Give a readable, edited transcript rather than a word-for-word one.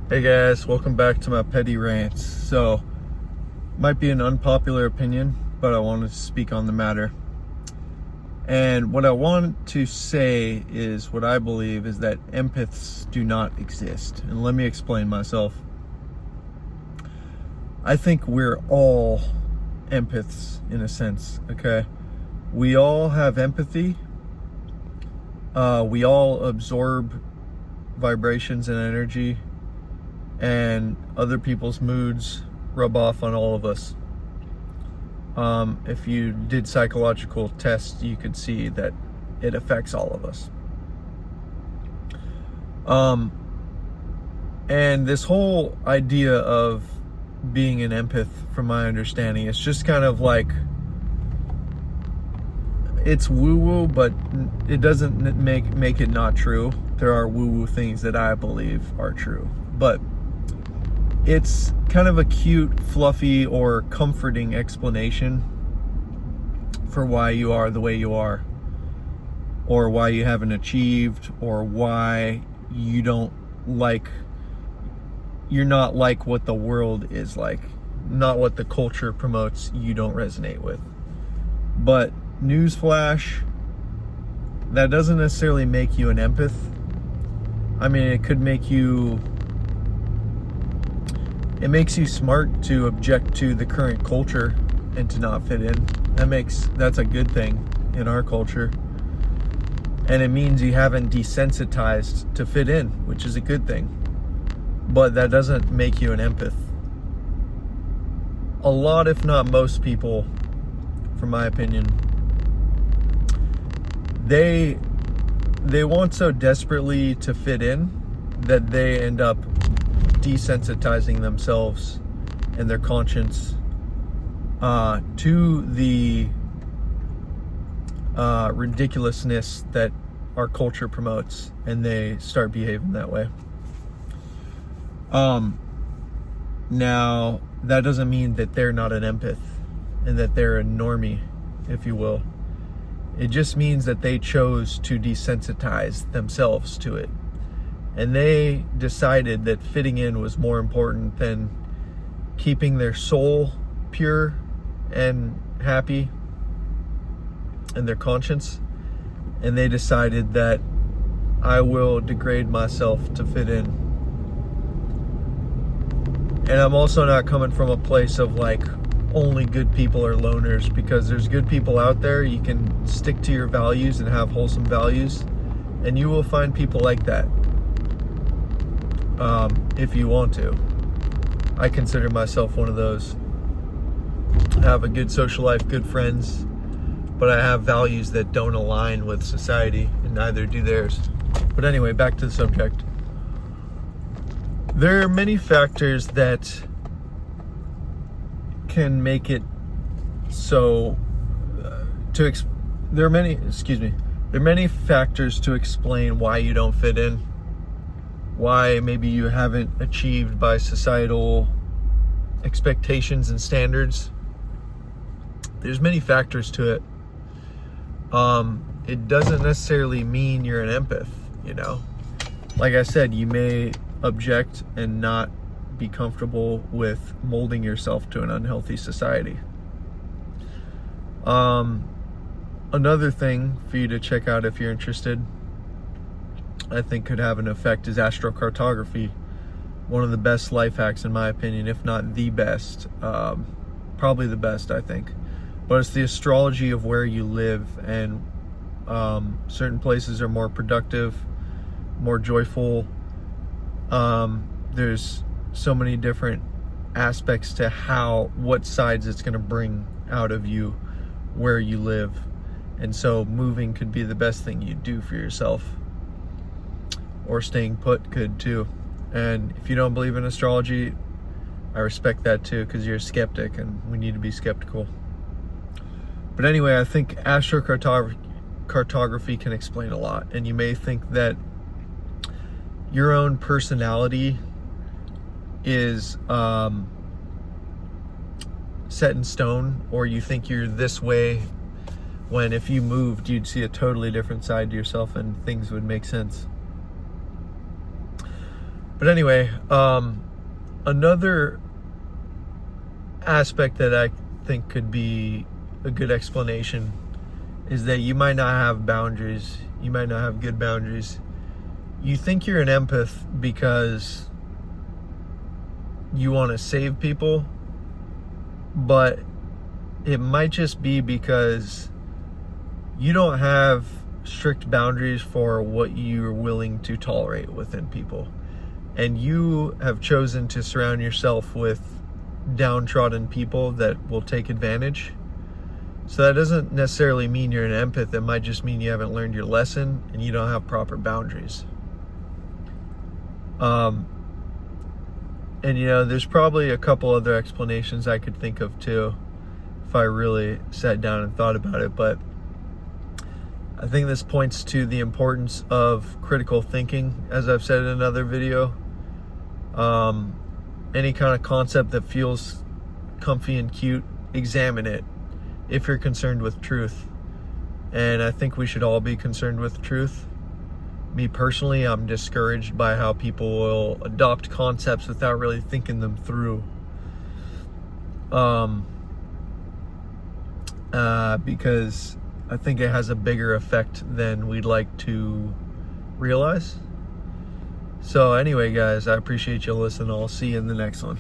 Hey guys, welcome back to my petty rants. So, might be an unpopular opinion, but I wanted to speak on the matter. And what I want to say is what I believe is that empaths do not exist. And let me explain myself. I think we're all empaths in a sense, okay? We all have empathy. We all absorb vibrations and energy, and other people's moods rub off on all of us. If you did psychological tests, you could see that it affects all of us. And this whole idea of being an empath, from my understanding, it's just kind of like, it's woo-woo, but it doesn't make it not true. There are woo-woo things that I believe are true, but it's kind of a cute, fluffy, or comforting explanation for why you are the way you are, or why you haven't achieved, or why you're not like what the world is like, not what the culture promotes, you don't resonate with. But newsflash, that doesn't necessarily make you an empath. I mean, it makes you smart to object to the current culture and to not fit in. That's a good thing in our culture. And it means you haven't desensitized to fit in, which is a good thing. But that doesn't make you an empath. A lot, if not most people, from my opinion, they want so desperately to fit in that they end up desensitizing themselves and their conscience to the ridiculousness that our culture promotes, and they start behaving that way. Now, that doesn't mean that they're not an empath and that they're a normie, if you will. It just means that they chose to desensitize themselves to it. And they decided that fitting in was more important than keeping their soul pure and happy and their conscience. And they decided that I will degrade myself to fit in. And I'm also not coming from a place of like only good people are loners, because there's good people out there. You can stick to your values and have wholesome values, and you will find people like that. If you want to. I consider myself one of those. I have a good social life, good friends, but I have values that don't align with society, and neither do theirs. But anyway, back to the subject. There are many factors that can make it so there are many factors to explain why you don't fit in, why maybe you haven't achieved by societal expectations and standards. There's many factors to it. It doesn't necessarily mean you're an empath, you know. Like I said, you may object and not be comfortable with molding yourself to an unhealthy society. Another thing for you to check out if you're interested, I think could have an effect, is astrocartography. One of the best life hacks in my opinion, if not the best, probably the best, I think. But it's the astrology of where you live, and certain places are more productive, more joyful. There's so many different aspects to what sides it's going to bring out of you where you live. And so moving could be the best thing you do for yourself, or staying put could too. And if you don't believe in astrology, I respect that too, because you're a skeptic and we need to be skeptical. But anyway, I think astrocartography can explain a lot. And you may think that your own personality is set in stone, or you think you're this way, when if you moved, you'd see a totally different side to yourself and things would make sense. But anyway, another aspect that I think could be a good explanation is that you might not have boundaries. You might not have good boundaries. You think you're an empath because you want to save people, but it might just be because you don't have strict boundaries for what you're willing to tolerate within people. And you have chosen to surround yourself with downtrodden people that will take advantage. So that doesn't necessarily mean you're an empath. It might just mean you haven't learned your lesson and you don't have proper boundaries. And there's probably a couple other explanations I could think of too, if I really sat down and thought about it. But I think this points to the importance of critical thinking, as I've said in another video. Any kind of concept that feels comfy and cute, examine it if you're concerned with truth. And I think we should all be concerned with truth. Me personally, I'm discouraged by how people will adopt concepts without really thinking them through. Because I think it has a bigger effect than we'd like to realize. So anyway, guys, I appreciate you listening. I'll see you in the next one.